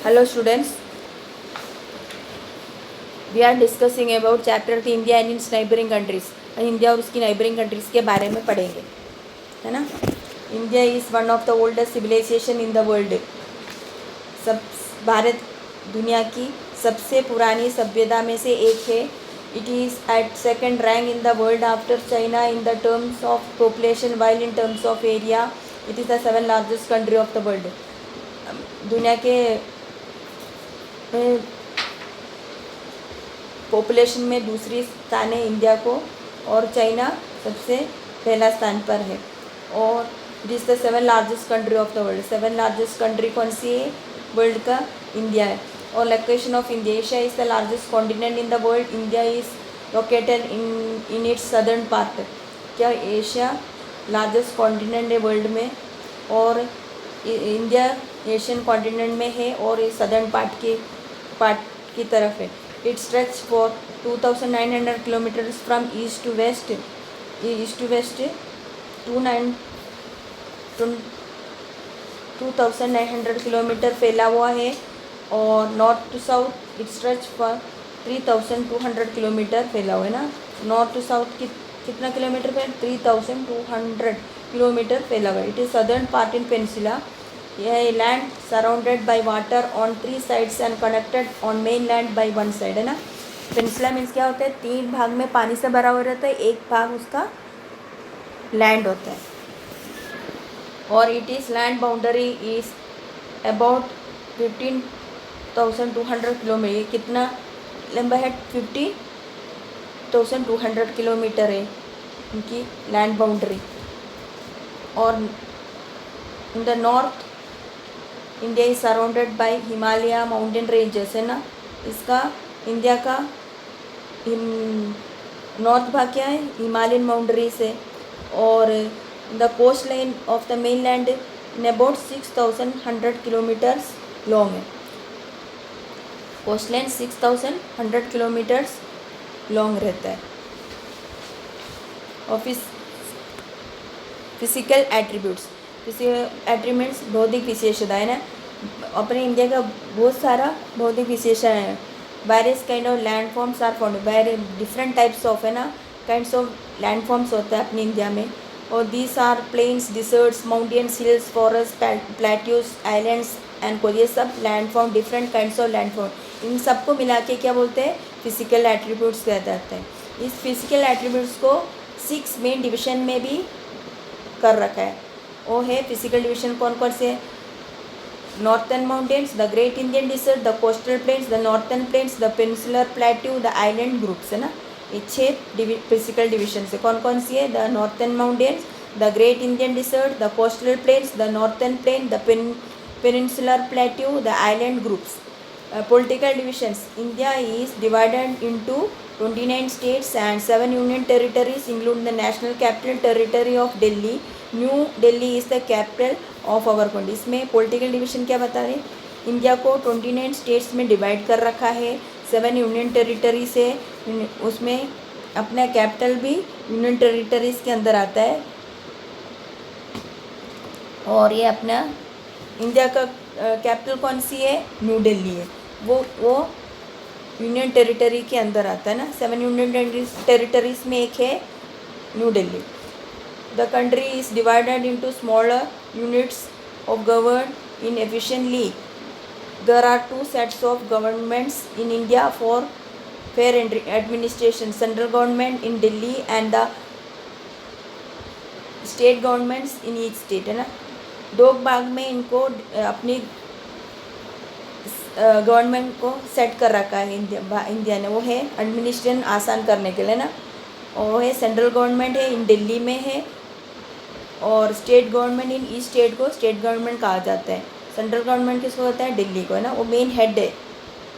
Hello students, we are discussing about chapter की India and it's neighbouring countries. India और उसकी neighbouring countries के बारे में पढ़ेंगे, है ना। India is one of the oldest civilization in the world. भारत दुनिया की सबसे पुरानी सभ्यता में से एक है। It is at second rank in the world after China in the terms of population, while in terms of area it is the seven largest country of the world. दुनिया के पॉपुलेशन में दूसरी स्थान है इंडिया को, और China सबसे पहला स्थान पर है। और it is the seven largest country of the world. Seven largest country कौन सी है वर्ल्ड का? इंडिया है। और location of India, Asia is the largest continent in the world. India is located in its southern part. क्या Asia largest continent है world में, और इंडिया एशियन कॉन्टिनेंट में है और ये सदर्न पार्ट की तरफ है। It stretch for 2900 kilometres from east to west. 2900 kilometre फैला हुआ है। और north to south it stretch for 3200 kilometre फैला हुआ है ना। नॉर्थ टू साउथ कितना किलोमीटर पे? 3200 किलोमीटर फैला हुआ है। It is southern part in peninsula. यह land surrounded by water on 3 sides and connected on mainland by 1 side, है ना। पेनिनसुला मीन्स क्या होता है? 3 भाग में पानी से भरा हुआ रहता है, एक भाग उसका लैंड होता है। और it is land boundary is about 15,200 kilometre. ये कितना लंबा है? 15,200 किलोमीटर है इनकी लैंड बाउंड्री। और इन the north India is surrounded by Himalaya mountain ranges, है ना। इसका इंडिया का नॉर्थ भाग क्या है? हिमालयन बाउंड्रीज है। और the coastline of the mainland in about 6,100 kilometres long है। कोस्ट लाइन 6,100 किलोमीटर्स लॉन्ग रहता है। और फिजिकल एट्रीब्यूट्स, एट्रीब्यूट्स भौतिक विशेषता, है ना। अपने इंडिया का बहुत सारा भौतिक विशेषण है। Various kind of landforms are found, very different types of, है ना, काइंड्स ऑफ लैंड फॉर्म्स होता है अपने इंडिया में। और these are plains, deserts, mountains, hills, forest, plateaus, islands and coal. ये सब landform, different kinds of landform, इन सबको मिला के क्या बोलते हैं? फिजिकल एट्रीब्यूट्स कहा जाता है। इस फिजिकल एट्रीब्यूट्स को 6 मेन डिवीजन में भी कर रखा है। वो है फिजिकल डिवीजन कौन कौन से? Northern mountains, the great Indian desert, the coastal plains, the northern plains, the peninsular plateau, the island groups, है ना। ये 6 फिजिकल डिवीजन है। कौन कौन सी है? The northern mountains, the great Indian desert, the coastal plains, the northern plain, the peninsular plateau, the island groups. Political divisions, India is divided into 29 states and 7 union territories, including the national capital territory of Delhi. New Delhi is the capital of our country. इसमें political division क्या बता रहे? India को 29 states में divide कर रखा है, 7 union territory से। उसमें अपना कैपिटल भी यूनियन टेरिटरीज के अंदर आता है। और ये अपना इंडिया का कैपिटल कौन सी है? न्यू दिल्ली है। वो यूनियन टेरिटरी के अंदर आता है ना। 7 यूनियन टेरिटरीज में एक है New Delhi. The country is divided into smaller units of governing efficiently. There are 2 sets of governments in India for fair administration, central government in Delhi and the state governments in each state, है ना। 2 भाग में इनको अपनी government को set कर रखा है इंडिया ने। वो है एडमिनिस्ट्रेशन आसान करने के लिए ना। और वो है सेंट्रल गवर्नमेंट है इन दिल्ली में है, और state government in each state को स्टेट गवर्नमेंट कहा जाता है। सेंट्रल गवर्नमेंट किसको होता है? दिल्ली को, है ना। वो मेन हेड है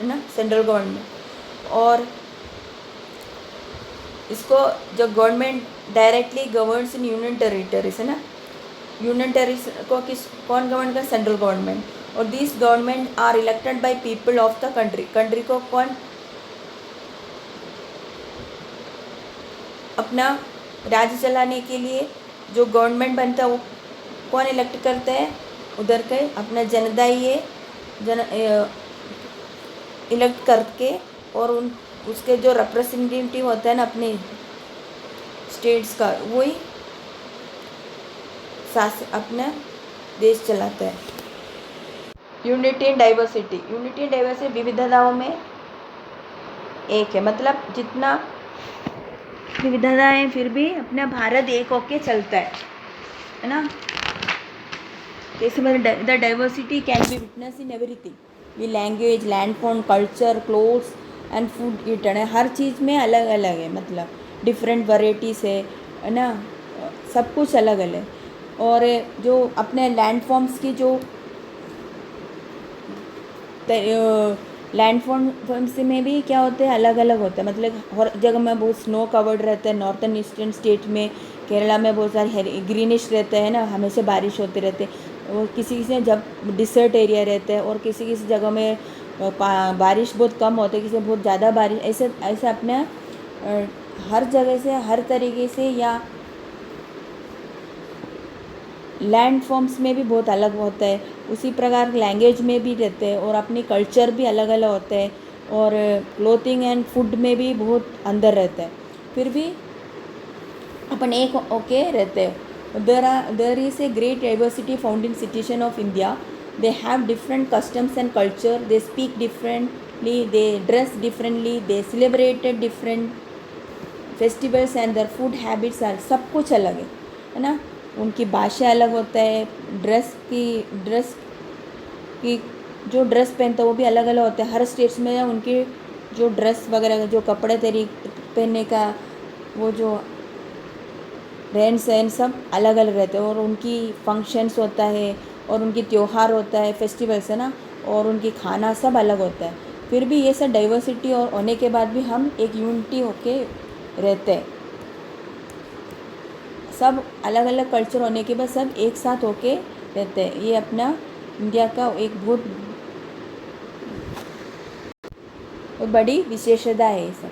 ना सेंट्रल गवर्नमेंट। और इसको जो government directly governs in union territories, है ना। यूनियन टेरिटरीज को कौन गवर्न कर? Central government. और this government are elected by people of the country. Country को कौन अपना राज्य चलाने के लिए जो गवर्नमेंट बनता है वो कौन इलेक्ट करता है? उधर के अपना जनता ही है इलेक्ट करके, और उसके जो रिप्रेजेंटेटिव होता है ना अपने स्टेट्स का, वही अपना देश चलाता है। Unity and diversity, unity and diversity विविधताओं में एक है, मतलब जितना विविधता है फिर भी अपना भारत एक होके चलता है ना। जैसे मतलब the diversity can be witness in everything, we language, landform, culture, clothes and food eaten है, हर चीज़ में अलग अलग है, मतलब डिफरेंट वैरायटीज़ है ना, सब कुछ अलग अलग। और जो अपने लैंडफॉर्म्स की जो लैंडफॉर्म्स में भी क्या होते हैं, अलग अलग होता है, मतलब हर जगह में बहुत स्नो कवर्ड रहता है। नॉर्थन ईस्टर्न स्टेट में, केरला में बहुत सारे ग्रीनिश रहते हैं ना, हमेशा बारिश होते रहते हैं। और किसी किसी जब डिसर्ट एरिया रहता है, और किसी किसी जगह में बारिश बहुत कम होती है, किसी में बहुत ज़्यादा बारिश, ऐसे ऐसे अपने हर जगह से हर तरीके से, या लैंड फॉर्म्स में भी बहुत अलग होता है। उसी प्रकार लैंग्वेज में भी रहते हैं, और अपनी कल्चर भी अलग अलग होते हैं, और क्लोथिंग एंड फूड में भी बहुत अंदर रहता है, फिर भी अपन एक ओके रहते हैं। There is a great diversity found in citizen of India, they have different customs and culture, they speak differently, they dress differently, they celebrated different festivals and their food habits are, सब कुछ अलग है ना। उनकी भाषा अलग होता है, ड्रेस की जो ड्रेस पहनते हैं वो भी अलग अलग होते हैं। हर स्टेट्स में उनकी जो ड्रेस वगैरह, जो कपड़े पहनने का, वो जो रहन सहन सब अलग अलग रहते हैं, और उनकी फंक्शंस होता है, और उनकी त्यौहार होता है, फेस्टिवल्स है ना, और उनकी खाना सब अलग होता है। फिर भी ये सब डाइवर्सिटी और होने के बाद भी हम एक यूनिटी होके रहते हैं। सब अलग अलग कल्चर होने के बाद सब एक साथ होके रहते हैं। ये अपना इंडिया का एक बहुत बड़ी विशेषता है ये सब।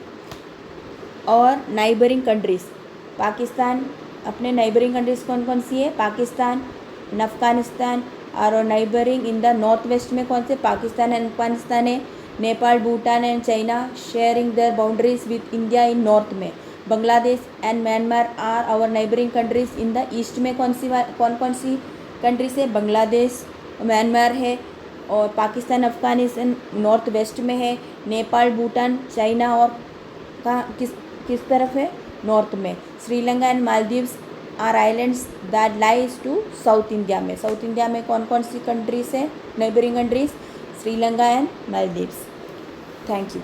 और नाइबरिंग कंट्रीज़, पाकिस्तान, अपने नाइबरिंग कंट्रीज़ कौन कौन सी है, पाकिस्तान, अफगानिस्तान, और neighbouring in the north west में कौन से, पाकिस्तान एंड अफगानिस्तान है। Nepal, Bhutan and China sharing their boundaries with India in north में। Bangladesh and Myanmar are our neighbouring countries in the east में कौन कौन सी कंट्रीज है, बांग्लादेश, म्यांमार है, और पाकिस्तान अफगानिस्तान नॉर्थ वेस्ट में है। नेपाल, भूटान, चाइना और कहाँ किस तरफ है, नॉर्थ में। Sri Lanka and Maldives are islands that lies to south India में। साउथ इंडिया में कौन कौन सी कंट्रीज़ है, neighbouring countries, Sri Lanka and Maldives. Thank you.